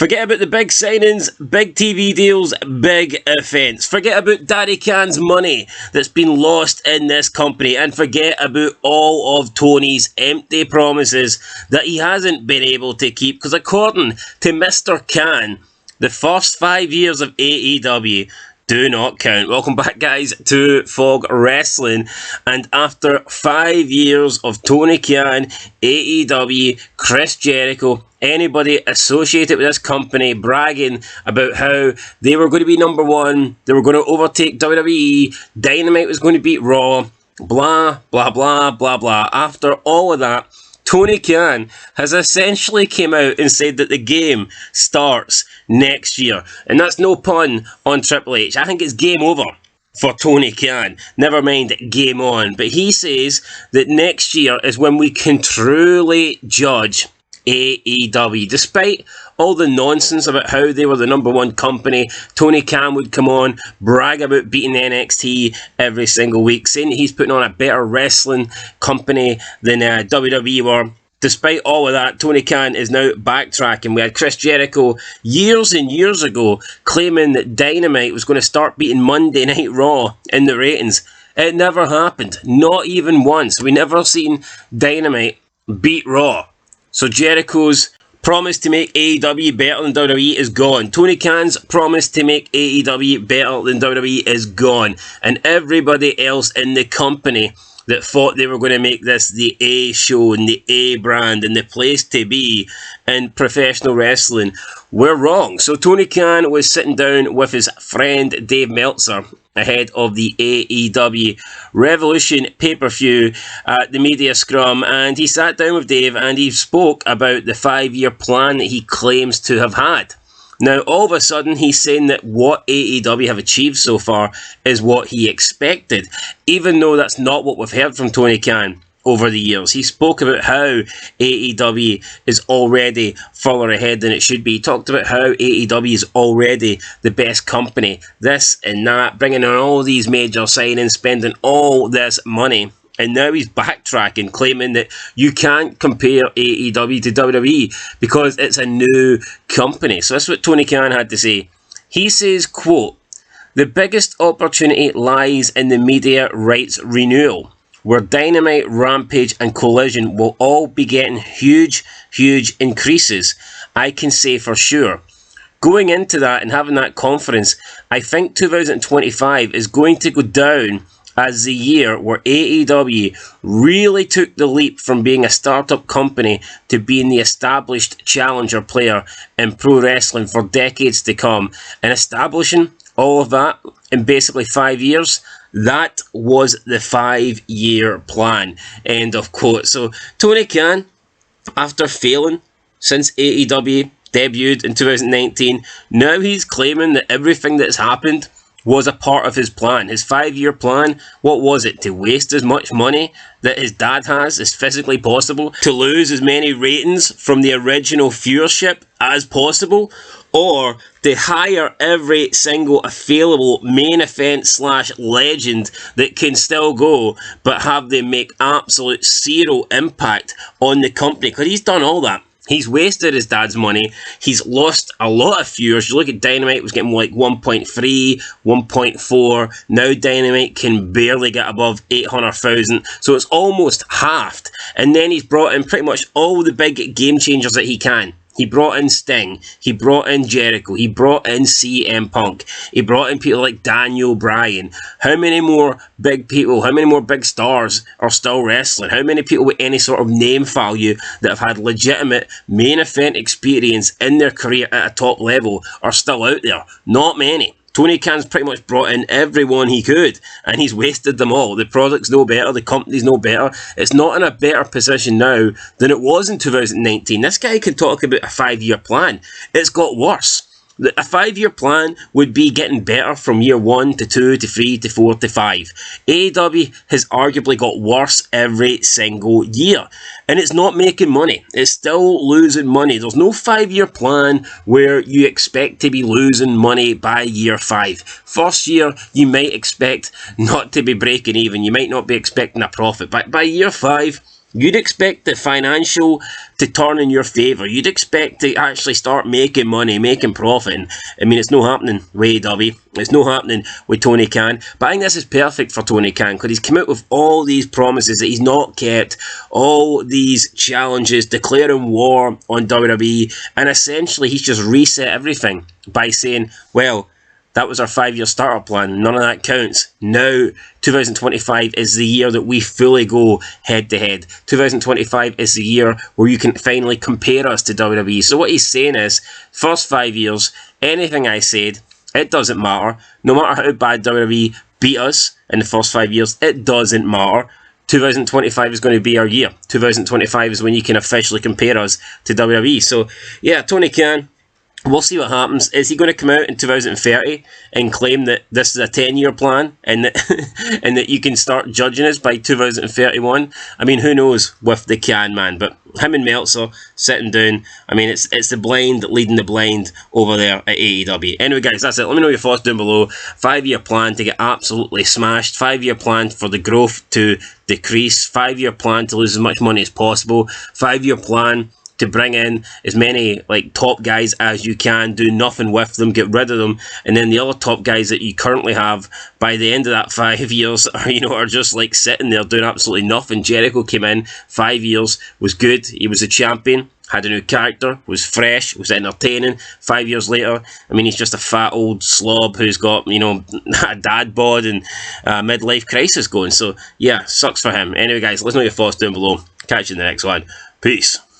Forget about the big signings, big TV deals, big events. Forget about Daddy Khan's money that's been lost in this company. And forget about all of Tony's empty promises that he hasn't been able to keep. Because according to Mr. Khan, the first 5 years of AEW do not count. Welcome back, guys, to Fog Wrestling. And after 5 years of Tony Khan, AEW, Chris Jericho, anybody associated with this company bragging about how they were going to be number one, they were going to overtake WWE, Dynamite was going to beat Raw, blah, blah, blah, blah, blah. After all of that, Tony Khan has essentially came out and said that the game starts next year. And that's no pun on Triple H. I think it's game over for Tony Khan. Never mind game on. But he says that next year is when we can truly judge AEW. Despite all the nonsense about how they were the number one company, Tony Khan would come on, brag about beating NXT every single week, saying that he's putting on a better wrestling company than WWE were. Despite all of that, Tony Khan is now backtracking. We had Chris Jericho years and years ago claiming that Dynamite was going to start beating Monday Night Raw in the ratings. It never happened. Not even once. We never seen Dynamite beat Raw. So Jericho's promise to make AEW better than WWE is gone. Tony Khan's promise to make AEW better than WWE is gone. And everybody else in the company that thought they were going to make this the A show and the A brand and the place to be in professional wrestling were wrong. So Tony Khan was sitting down with his friend Dave Meltzer ahead of the AEW Revolution pay-per-view at the media scrum, and he sat down with Dave and he spoke about the 5-year plan that he claims to have had. Now, all of a sudden, he's saying that what AEW have achieved so far is what he expected, even though that's not what we've heard from Tony Khan over the years. He spoke about how AEW is already further ahead than it should be. He talked about how AEW is already the best company, this and that, bringing in all these major signings, spending all this money. And now he's backtracking, claiming that you can't compare AEW to WWE because it's a new company. So that's what Tony Khan had to say. He says, quote, "The biggest opportunity lies in the media rights renewal, where Dynamite, Rampage and Collision will all be getting huge increases. I can say for sure. Going into that and having that confidence, I think 2025 is going to go down as the year where AEW really took the leap from being a startup company to being the established challenger player in pro wrestling for decades to come. And establishing all of that in basically 5 years, that was the 5-year plan." End of quote. So Tony Khan, after failing since AEW debuted in 2019, now he's claiming that everything that's happened was a part of his plan. His 5-year plan, what was it? To waste as much money that his dad has as physically possible? To lose as many ratings from the original viewership as possible? Or to hire every single available main event / legend that can still go, but have them make absolute zero impact on the company? Because he's done all that. He's wasted his dad's money. He's lost a lot of viewers. You look at Dynamite, was getting like 1.3, 1.4. Now Dynamite can barely get above 800,000. So it's almost halved. And then he's brought in pretty much all the big game changers that he can. He brought in Sting. He brought in Jericho. He brought in CM Punk. He brought in people like Daniel Bryan. How many more big people, how many more big stars are still wrestling? How many people with any sort of name value that have had legitimate main event experience in their career at a top level are still out there? Not many. Tony Khan's pretty much brought in everyone he could, and he's wasted them all. The product's no better, the company's no better. It's not in a better position now than it was in 2019. This guy can talk about a 5-year plan. It's got worse. A 5-year plan would be getting better from year 1 to 2 to 3 to 4 to 5. AEW has arguably got worse every single year. And it's not making money. It's still losing money. There's no 5-year plan where you expect to be losing money by year 5. First year, you might expect not to be breaking even. You might not be expecting a profit. But by year 5, You'd expect the financial to turn in your favour. You'd expect to actually start making money, making profit. I mean, it's not happening with AEW. It's not happening with Tony Khan. But I think this is perfect for Tony Khan because he's come out with all these promises that he's not kept, all these challenges, declaring war on WWE, and essentially he's just reset everything by saying, well, that was our 5-year starter plan. None of that counts. Now, 2025 is the year that we fully go head-to-head. 2025 is the year where you can finally compare us to WWE. So what he's saying is, first 5 years, anything I said, it doesn't matter. No matter how bad WWE beat us in the first 5 years, it doesn't matter. 2025 is going to be our year. 2025 is when you can officially compare us to WWE. So, yeah, Tony Khan, we'll see what happens. Is he going to come out in 2030 and claim that this is a 10-year plan and that and that you can start judging us by 2031? I mean, who knows with the Khan man? But him and Meltzer sitting down. I mean, it's the blind leading the blind over there at AEW. Anyway, guys, that's it. Let me know your thoughts down below. 5-year plan to get absolutely smashed. 5-year plan for the growth to decrease. 5-year plan to lose as much money as possible. 5-year plan to bring in as many like top guys as you can, do nothing with them, get rid of them, and then the other top guys that you currently have by the end of that 5 years are just like sitting there doing absolutely nothing. Jericho came in, 5 years, was good, he was a champion, had a new character, was fresh, was entertaining. 5 years later, I mean, he's just a fat old slob who's got, a dad bod and midlife crisis going. So yeah, sucks for him. Anyway, guys, let us know your thoughts down below. Catch you in the next one. Peace.